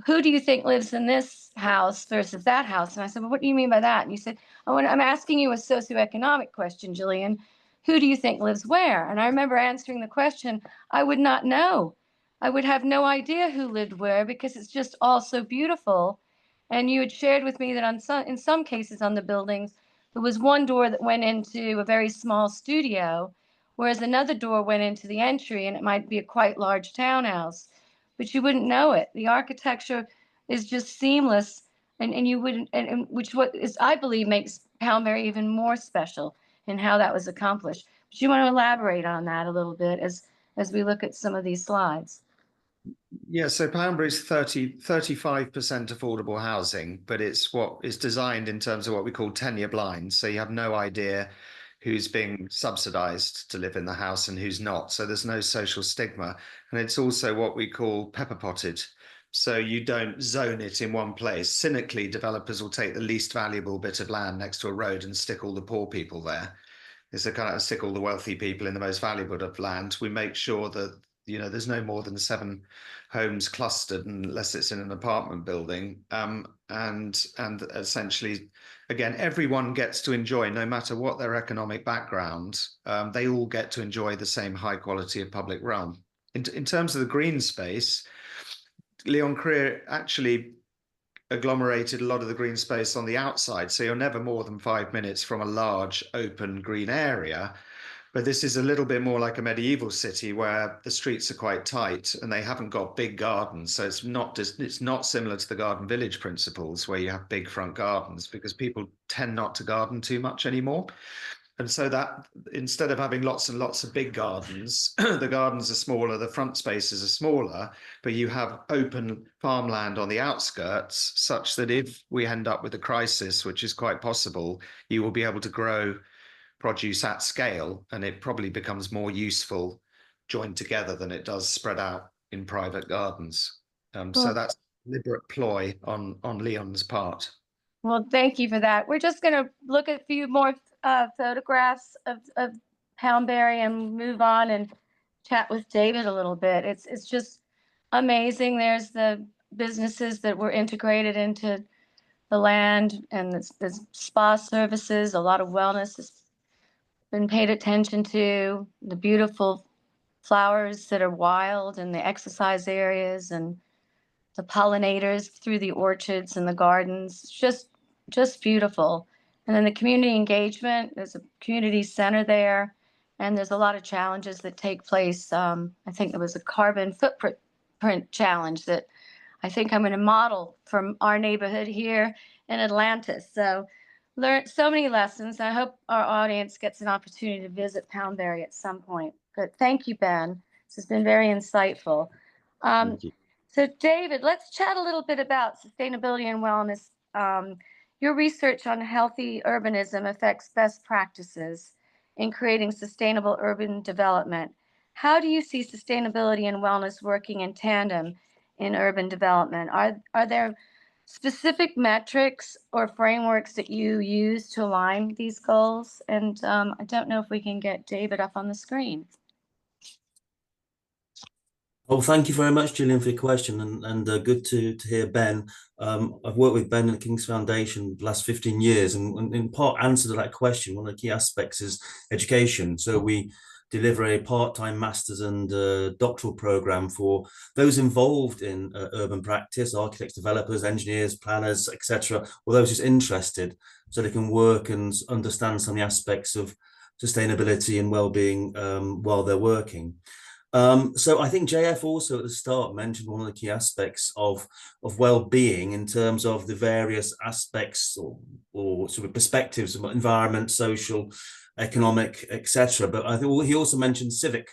who do you think lives in this house versus that house? And I said, well, what do you mean by that? And you said, oh, I'm asking you a socioeconomic question, Jillian. Who do you think lives where? And I remember answering the question, I would not know. I would have no idea who lived where because it's just all so beautiful. And you had shared with me that in some cases on the buildings, there was one door that went into a very small studio, whereas another door went into the entry and it might be a quite large townhouse. But you wouldn't know it. The architecture is just seamless, and you wouldn't, and which what is I believe makes Poundbury even more special in how that was accomplished. But you want to elaborate on that a little bit as we look at some of these slides. Yeah, so Poundbury's 35% affordable housing, but it's what is designed in terms of what we call tenure blind. So you have no idea who's being subsidized to live in the house and who's not. So there's no social stigma. And it's also what we call pepper potted. So you don't zone it in one place. Cynically, developers will take the least valuable bit of land next to a road and stick all the poor people there. It's a kind of stick all the wealthy people in the most valuable of land. We make sure that there's no more than 7 homes clustered unless it's in an apartment building, and essentially, again, everyone gets to enjoy, no matter what their economic background, they all get to enjoy the same high quality of public realm. In terms of the green space, Leon Creer actually agglomerated a lot of the green space on the outside, so you're never more than 5 minutes from a large open green area. But this is a little bit more like a medieval city where the streets are quite tight and they haven't got big gardens. So it's not similar to the garden village principles where you have big front gardens, because people tend not to garden too much anymore. And so that instead of having lots and lots of big gardens, the gardens are smaller, the front spaces are smaller, but you have open farmland on the outskirts, such that if we end up with a crisis, which is quite possible, you will be able to grow produce at scale, and it probably becomes more useful joined together than it does spread out in private gardens. So that's a deliberate ploy on Leon's part. Well, thank you for that. We're just going to look at a few more photographs of Poundbury and move on and chat with David a little bit. It's just amazing. There's the businesses that were integrated into the land, and there's spa services. A lot of wellness has been paid attention to. The beautiful flowers that are wild and the exercise areas and the pollinators through the orchards and the gardens. Just beautiful. And then the community engagement, there's a community center there, and there's a lot of challenges that take place. I think there was a carbon footprint challenge that I think I'm going to model from our neighborhood here in Atlantis. So learned so many lessons. I hope our audience gets an opportunity to visit Poundbury at some point. But thank you, Ben. This has been very insightful. Thank you. So David, let's chat a little bit about sustainability and wellness. Your research on healthy urbanism affects best practices in creating sustainable urban development. how do you see sustainability and wellness working in tandem in urban development? Are there specific metrics or frameworks that you use to align these goals? And I don't know if we can get David up on the screen. Well, thank you very much, Gillian, for your question, and good to hear Ben. I've worked with Ben and the King's Foundation the last 15 years, and in part answer to that question, one of the key aspects is education. So we deliver a part-time master's and doctoral program for those involved in urban practice, architects, developers, engineers, planners, etc., or those just interested, so they can work and understand some of the aspects of sustainability and well-being while they're working. So I think JF also at the start mentioned one of the key aspects of well-being in terms of the various aspects or sort of perspectives of environment, social, economic, etc. But I think he also mentioned civic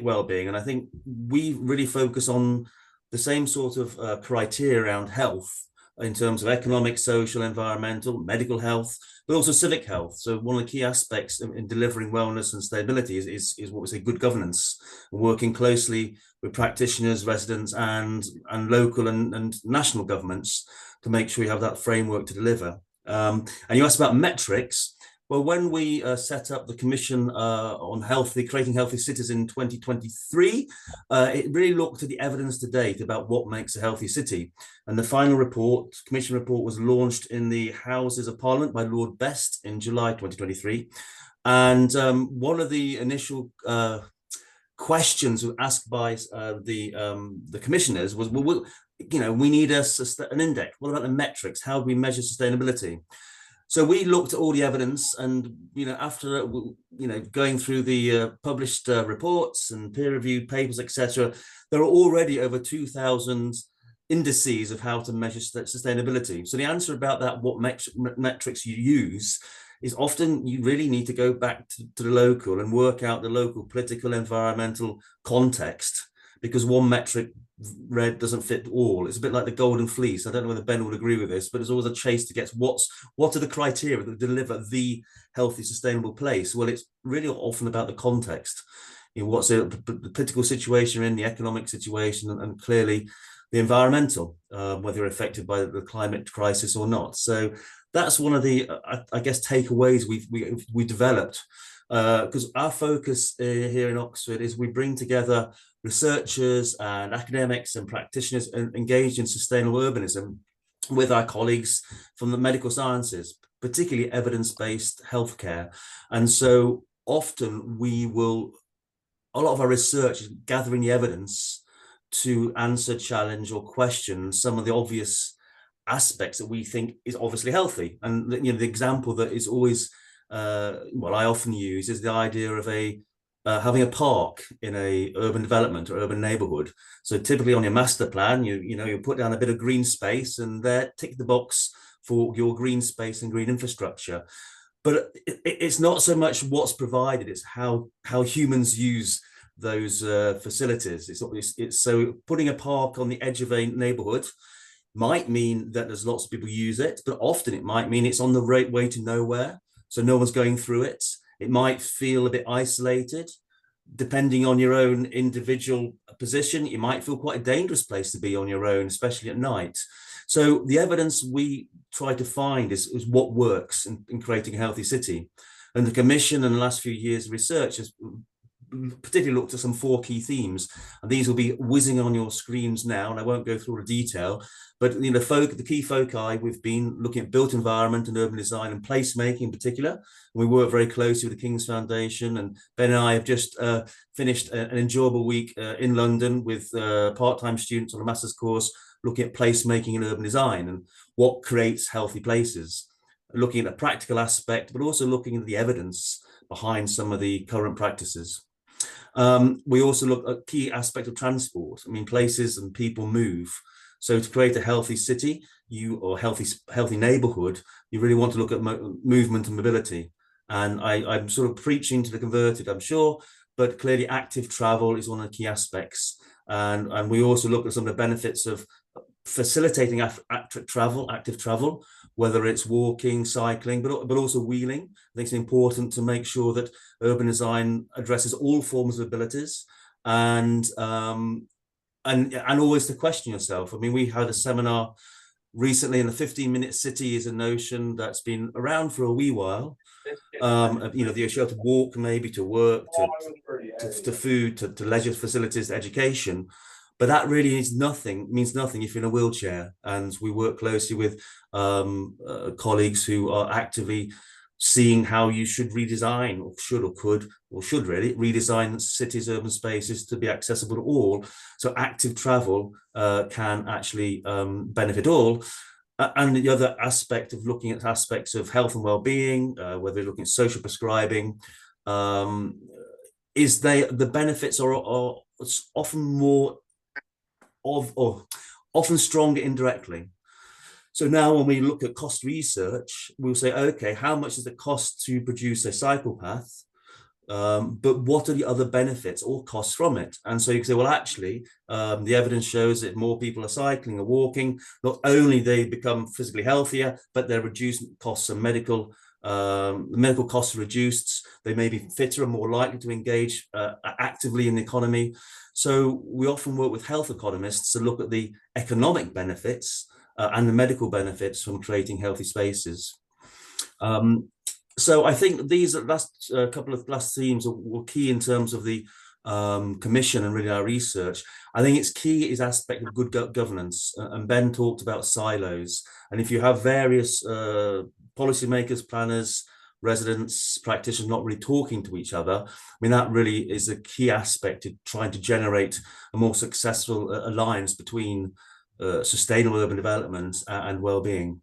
well-being, and I think we really focus on the same sort of criteria around health in terms of economic, social, environmental, medical health, but also civic health. So one of the key aspects in delivering wellness and stability is what we say good governance, working closely with practitioners, residents, and local and national governments to make sure we have that framework to deliver. And you asked about metrics. Well, when we set up the Commission on Creating Healthy Cities in 2023, it really looked at the evidence to date about what makes a healthy city. And the final report, Commission report, was launched in the Houses of Parliament by Lord Best in July 2023. And one of the initial questions asked by the commissioners was, well, we need an index. What about the metrics? How do we measure sustainability? So we looked at all the evidence, and after going through the published reports and peer-reviewed papers, etc., there are already over 2,000 indices of how to measure sustainability. So the answer about that, what metrics you use, is often you really need to go back to the local and work out the local political, environmental context, because one metric doesn't fit all. It's a bit like the golden fleece. I don't know whether Ben would agree with this, but there's always a chase to get what are the criteria that deliver the healthy, sustainable place. Well, it's really often about the context. What's the political situation you're in, the economic situation, and clearly the environmental, whether you're affected by the climate crisis or not. So that's one of the, I guess, takeaways we developed, because our focus here in Oxford is we bring together researchers and academics and practitioners engaged in sustainable urbanism with our colleagues from the medical sciences, particularly evidence-based healthcare. And so often a lot of our research is gathering the evidence to answer, challenge, or question some of the obvious aspects that we think is obviously healthy. And the example that is always I often use is the idea of having a park in a urban development or urban neighborhood. So typically on your master plan, you put down a bit of green space and there tick the box for your green space and green infrastructure. But it's not so much what's provided, it's how humans use those facilities. It's so putting a park on the edge of a neighborhood might mean that there's lots of people use it, but often it might mean it's on the right way to nowhere, so no one's going through it. It might feel a bit isolated. Depending on your own individual position, it might feel quite a dangerous place to be on your own, especially at night. So the evidence we try to find is what works in creating a healthy city. And the Commission in the last few years of research has particularly looked at some 4 key themes, and these will be whizzing on your screens now, and I won't go through all the detail, but the key foci, we've been looking at built environment and urban design and placemaking in particular, and we work very closely with the King's Foundation, and Ben and I have just finished an enjoyable week in London with part-time students on a master's course looking at placemaking and urban design and what creates healthy places, looking at the practical aspect, but also looking at the evidence behind some of the current practices. We also look at key aspect of transport. I mean, places and people move. So to create a healthy city, or healthy neighborhood, you really want to look at movement and mobility. And I'm sort of preaching to the converted, I'm sure, but clearly active travel is one of the key aspects. And we also look at some of the benefits of facilitating active travel, whether it's walking, cycling, but also wheeling. I think it's important to make sure that urban design addresses all forms of abilities, and always to question yourself. I mean, we had a seminar recently, and the 15-minute city is a notion that's been around for a wee while. You know, the issue to walk, maybe to work, to food, to leisure facilities, to education. But that really means nothing if you're in a wheelchair. And we work closely with colleagues who are actively seeing how you should redesign, or should really redesign cities, urban spaces to be accessible to all. So active travel can actually benefit all. And the other aspect of looking at aspects of health and well-being, whether you're looking at social prescribing, is the benefits are often more or often stronger indirectly. So now when we look at cost research, we'll say, okay, how much does it cost to produce a cycle path? But what are the other benefits or costs from it? And so you can say, well, actually, the evidence shows that more people are cycling or walking, not only they become physically healthier, but their reduced costs of medical costs are reduced. They may be fitter and more likely to engage actively in the economy. So we often work with health economists to look at the economic benefits and the medical benefits from creating healthy spaces. So I think these last couple of themes were key in terms of the commission and really our research. I think it's key is aspect of good governance, and Ben talked about silos. And if you have various policymakers, planners, residents, practitioners not really talking to each other, I mean, that really is a key aspect to trying to generate a more successful alliance between sustainable urban development and well-being.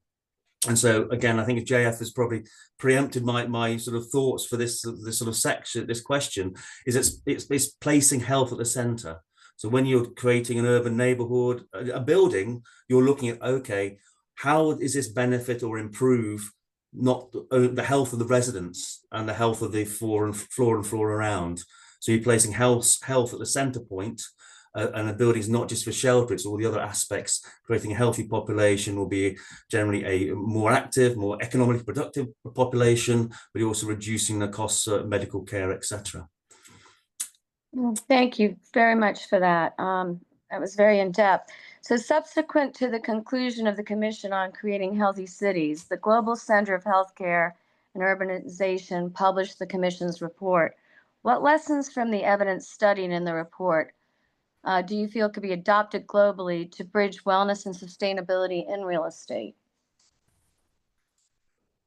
And so again, I think if JF has probably preempted my sort of thoughts for this sort of section, this question, is it's placing health at the center. So when you're creating an urban neighborhood, a building, you're looking at, okay, how is this benefit or improve not the health of the residents and the health of the floor and floor around? So you're placing health at the center point. And a building is not just for shelter, it's all the other aspects. Creating a healthy population will be generally a more active, more economically productive population, but you're also reducing the costs of medical care, etc. Thank you very much for that. That was very in-depth. So subsequent to the conclusion of the Commission on Creating Healthy Cities, the Global Center of Healthcare and Urbanization published the Commission's report. What lessons from the evidence studied in the report do you feel could be adopted globally to bridge wellness and sustainability in real estate?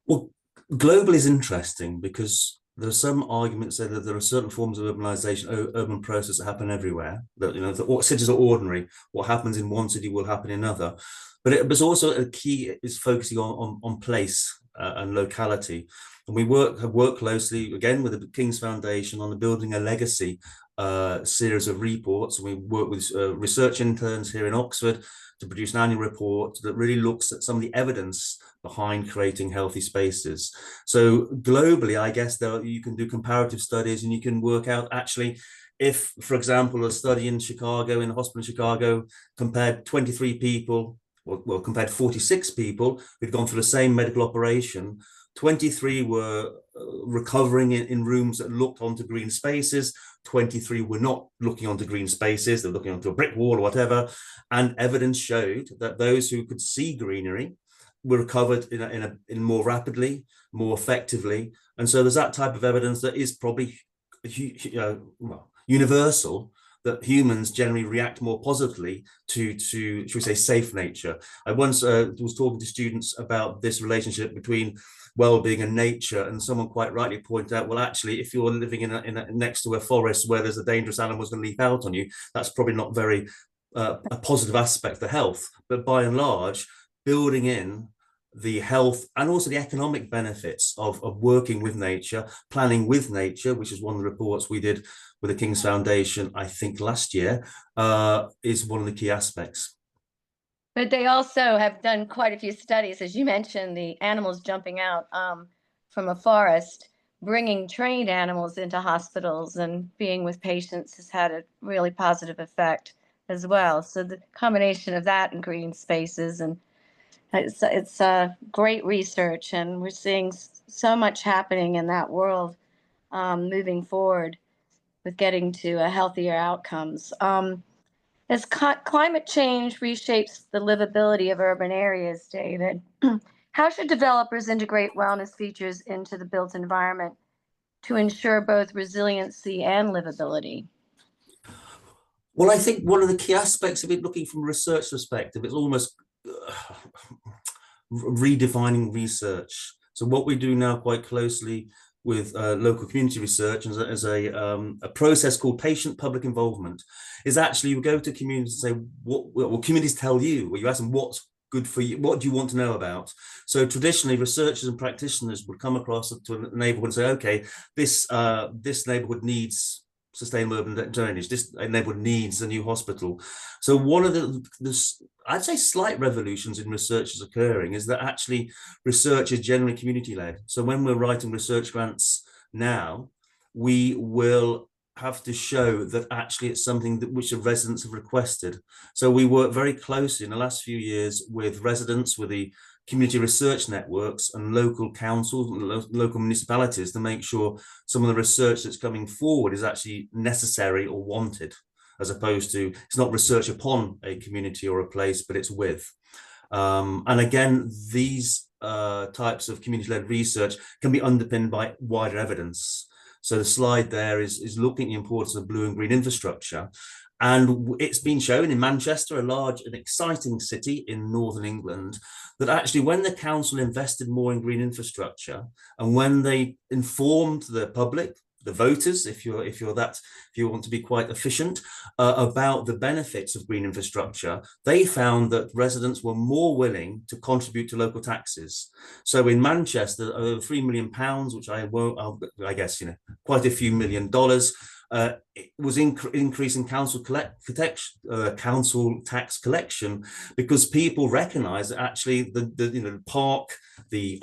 Well, global is interesting because there are some arguments that there are certain forms of urbanization, urban processes that happen everywhere. That, you know, the cities are ordinary. What happens in one city will happen in another. But it's also a key is focusing on place and locality. And we have worked closely again with the King's Foundation on the Building a Legacy series of reports. We work with research interns here in Oxford to produce an annual report that really looks at some of the evidence behind creating healthy spaces. So globally, I guess you can do comparative studies and you can work out actually if, for example, a study in Chicago, in a hospital in Chicago, compared 23 people, well, compared 46 people who'd gone through the same medical operation, 23 were recovering in rooms that looked onto green spaces, 23 were not looking onto green spaces, they're looking onto a brick wall or whatever. And evidence showed that those who could see greenery were recovered in more rapidly, more effectively. And so there's that type of evidence that is probably universal, that humans generally react more positively to should we say, safe nature. I once was talking to students about this relationship between well-being and nature, and someone quite rightly pointed out, well, actually, if you're living next to a forest where there's a dangerous animal going to leap out on you, that's probably not very a positive aspect for health. But by and large, building in the health and also the economic benefits of working with nature, planning with nature, which is one of the reports we did with the King's Foundation, I think last year, is one of the key aspects. But they also have done quite a few studies, as you mentioned, the animals jumping out from a forest, bringing trained animals into hospitals and being with patients has had a really positive effect as well. So the combination of that and green spaces and It's great research, and we're seeing so much happening in that world moving forward with getting to healthier outcomes. As climate change reshapes the livability of urban areas, David, how should developers integrate wellness features into the built environment to ensure both resiliency and livability? Well, I think one of the key aspects of it, looking from a research perspective, it's almost redefining research. So what we do now quite closely with local community research as a process called patient public involvement is actually you go to communities and say, what communities tell you, or you ask them what's good for you, what do you want to know about? So traditionally researchers and practitioners would come across to a neighborhood and say, okay, this neighborhood needs sustainable urban drainage, this neighborhood needs a new hospital. So one of the I'd say slight revolutions in research is occurring is that actually research is generally community led. So when we're writing research grants now, we will have to show that actually it's something that which the residents have requested. So we work very closely in the last few years with residents, with the community research networks and local councils, local municipalities to make sure some of the research that's coming forward is actually necessary or wanted, as opposed to it's not research upon a community or a place, but it's with. And again, these types of community-led research can be underpinned by wider evidence. So the slide there is looking at the importance of blue and green infrastructure. And it's been shown in Manchester, a large and exciting city in Northern England, that actually when the council invested more in green infrastructure and when they informed the public, the voters, if you want to be quite efficient, about the benefits of green infrastructure, they found that residents were more willing to contribute to local taxes. So in Manchester, over £3 million, which I guess quite a few $1 million. It was increasing council tax collection because people recognise that actually the park, the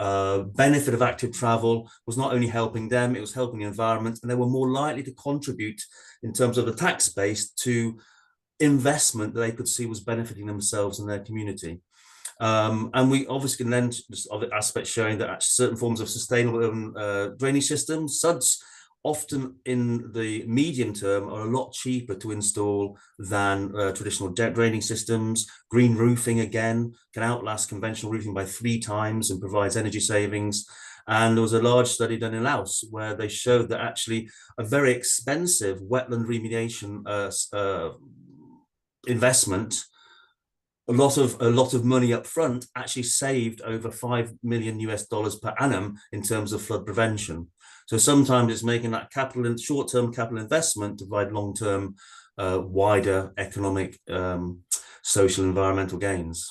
benefit of active travel was not only helping them, it was helping the environment, and they were more likely to contribute in terms of the tax base to investment that they could see was benefiting themselves and their community. And we obviously can then just other aspects showing that certain forms of sustainable drainage systems, SUDs, often in the medium term are a lot cheaper to install than traditional draining systems. Green roofing, again, can outlast conventional roofing by 3 times and provides energy savings. And there was a large study done in Laos where they showed that actually a very expensive wetland remediation investment, a lot of money up front, actually saved over $5 million per annum in terms of flood prevention. So sometimes it's making that short-term capital investment to provide long-term, wider economic, social, environmental gains.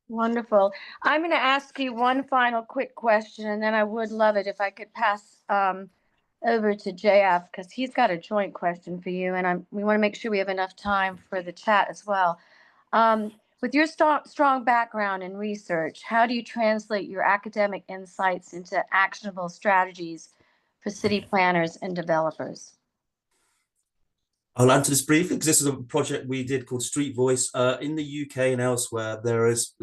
Wonderful. I'm going to ask you one final quick question, and then I would love it if I could pass over to JF because he's got a joint question for you, and we want to make sure we have enough time for the chat as well. With your strong background in research, how do you translate your academic insights into actionable strategies for city planners and developers? I'll answer this briefly because this is a project we did called Street Voice. In the UK and elsewhere, there's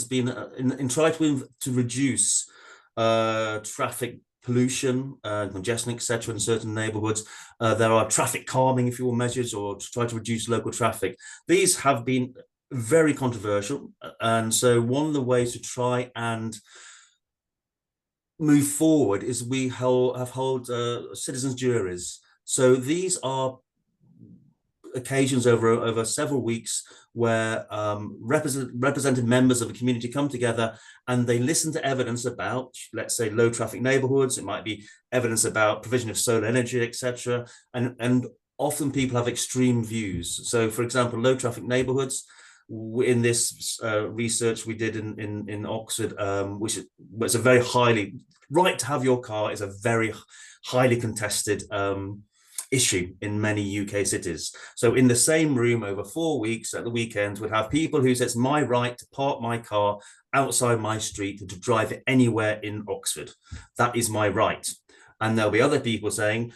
been in trying to reduce traffic pollution, congestion, etc. in certain neighbourhoods. There are traffic calming, if you will, measures or to try to reduce local traffic. These have been very controversial, and so one of the ways to try and move forward is we hold citizens juries. So these are occasions over several weeks where represented members of the community come together and they listen to evidence about, let's say, low traffic neighborhoods. It might be evidence about provision of solar energy, etc. And often people have extreme views. So for example, low traffic neighborhoods, in this research we did in Oxford, which was a very right to have your car is a very highly contested issue in many UK cities. So in the same room over 4 weeks at the weekends, we'd have people who say it's my right to park my car outside my street and to drive it anywhere in Oxford. That is my right. And there'll be other people saying,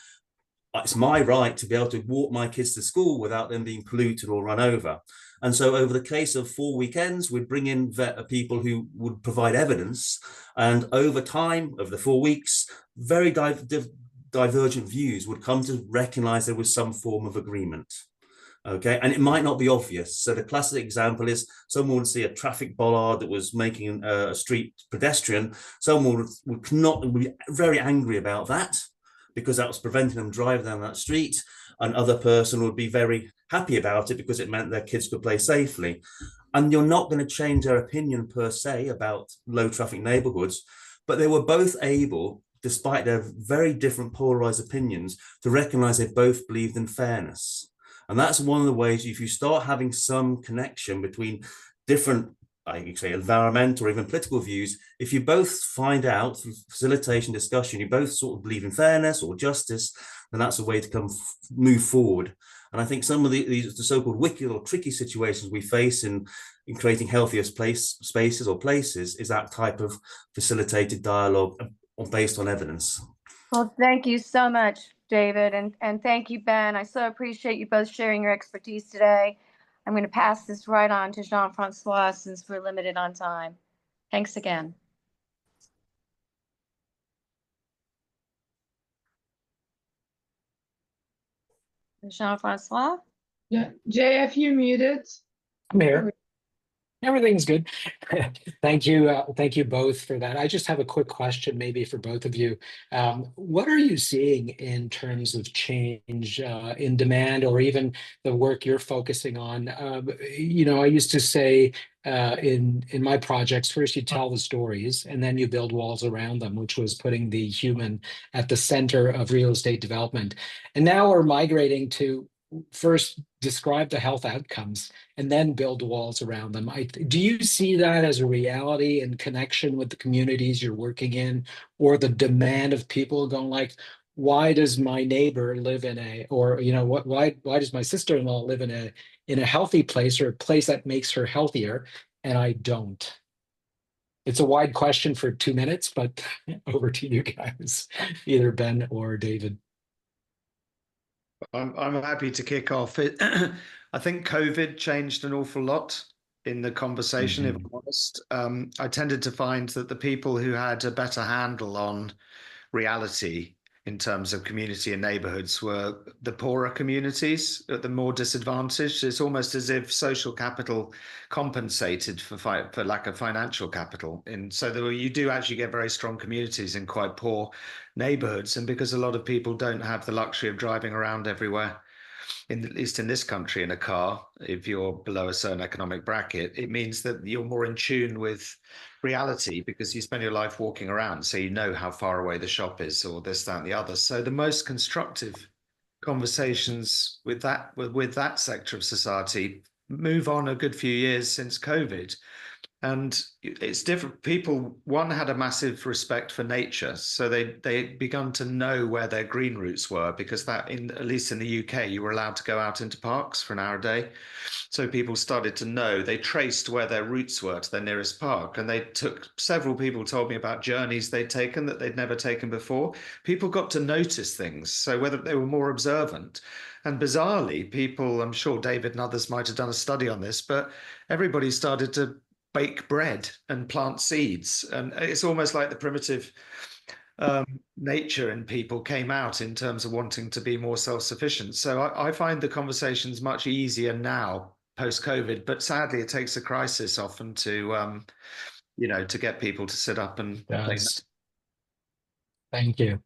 it's my right to be able to walk my kids to school without them being polluted or run over. And so over the case of 4 weekends, we'd bring in people who would provide evidence. And over time, over the 4 weeks, very divergent views would come to recognize there was some form of agreement. Okay, and it might not be obvious. So the classic example is someone would see a traffic bollard that was making a street pedestrian. Someone would be very angry about that because that was preventing them driving down that street. Another person would be very happy about it because it meant their kids could play safely. And you're not going to change their opinion per se about low traffic neighborhoods, but they were both able, despite their very different polarized opinions, to recognize they both believed in fairness. And that's one of the ways, if you start having some connection between different, I could say, environmental or even political views, if you both find out through facilitation discussion, you both sort of believe in fairness or justice, then that's a way to move forward. And I think some of the so-called wicked or tricky situations we face in creating healthier spaces or places is that type of facilitated dialogue based on evidence. Well, thank you so much, David, and thank you, Ben. I so appreciate you both sharing your expertise today. I'm going to pass this right on to Jean-Francois since we're limited on time. Thanks again. Jean-Francois? Yeah, JF, you muted. I'm here. Everything's good. Thank you both for that. I just have a quick question, maybe for both of you. What are you seeing in terms of change in demand, or even the work you're focusing on? I used to say in my projects, first you tell the stories, and then you build walls around them, which was putting the human at the center of real estate development. And now we're migrating to first describe the health outcomes and then build walls around them. Do you see that as a reality in connection with the communities you're working in, or the demand of people going like, why does my neighbor live in why does my sister-in-law live in a healthy place, or a place that makes her healthier, and I don't? It's a wide question for 2 minutes, but over to you guys, either Ben or David. I'm happy to kick off. I think COVID changed an awful lot in the conversation, if I'm honest. I tended to find that the people who had a better handle on reality in terms of community and neighborhoods were the poorer communities, the more disadvantaged. It's almost as if social capital compensated for lack of financial capital. And so you do actually get very strong communities in quite poor neighborhoods. And because a lot of people don't have the luxury of driving around everywhere, at least in this country, in a car, if you're below a certain economic bracket, it means that you're more in tune with reality because you spend your life walking around, so you know how far away the shop is, or this, that, and the other. So the most constructive conversations with that sector of society move on a good few years since COVID. And it's different. People, one, had a massive respect for nature, so they'd begun to know where their green routes were, because that, at least in the UK, you were allowed to go out into parks for an hour a day. So people started to know, they traced where their routes were to their nearest park. And several people told me about journeys they'd taken that they'd never taken before. People got to notice things. So whether they were more observant, and bizarrely, people, I'm sure David and others might have done a study on this, but everybody started to bake bread and plant seeds. And it's almost like the primitive nature in people came out in terms of wanting to be more self-sufficient. So I find the conversations much easier now post-COVID, but sadly it takes a crisis often to get people to sit up and play. Thank you.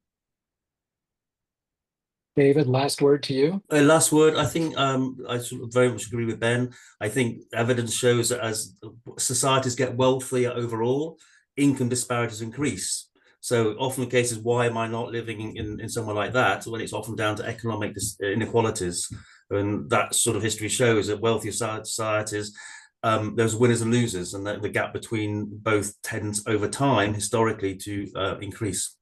David, last word to you. Last word. I think I sort of very much agree with Ben. I think evidence shows that as societies get wealthier overall, income disparities increase. So often the case is, why am I not living in somewhere like that? When it's often down to economic inequalities. And that sort of history shows that wealthier societies, there's winners and losers, and the gap between both tends over time historically to increase.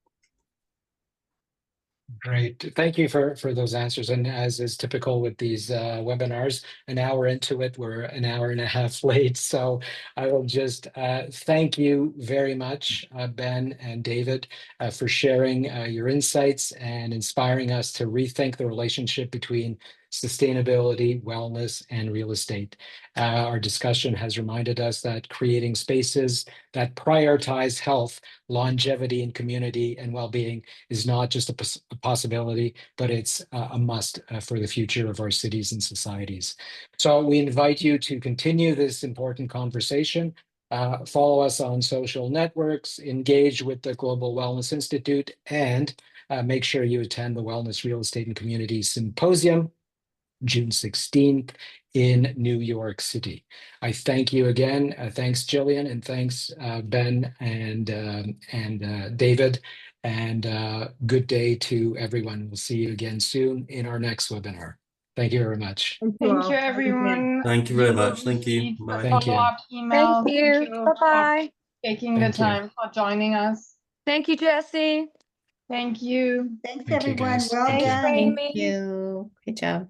Great. Thank you for those answers. And as is typical with these webinars, an hour into it, we're an hour and a half late. So I will just thank you very much, Ben and David, for sharing your insights and inspiring us to rethink the relationship between sustainability, wellness, and real estate. Our discussion has reminded us that creating spaces that prioritize health, longevity, and community and well-being is not just a possibility, but it's a must for the future of our cities and societies. So we invite you to continue this important conversation. Follow us on social networks, engage with the Global Wellness Institute, and make sure you attend the Wellness, Real Estate, and Community Symposium, June 16th in New York City. I thank you again. Thanks, Jillian, and thanks, Ben and David. And good day to everyone. We'll see you again soon in our next webinar. Thank you very much. Thank Thank all. you, Have a good day. everyone. Thank you very will much. Thank you. receive Bye. Thank you. follow-up emails. Thank you. for Bye-bye. taking Thank the you. time for joining us. Thank you, Jesse. Thank you. Thanks, Thank you, everyone. guys. Well Thank you. done. Thanks, Thank Raimi. you. Good job.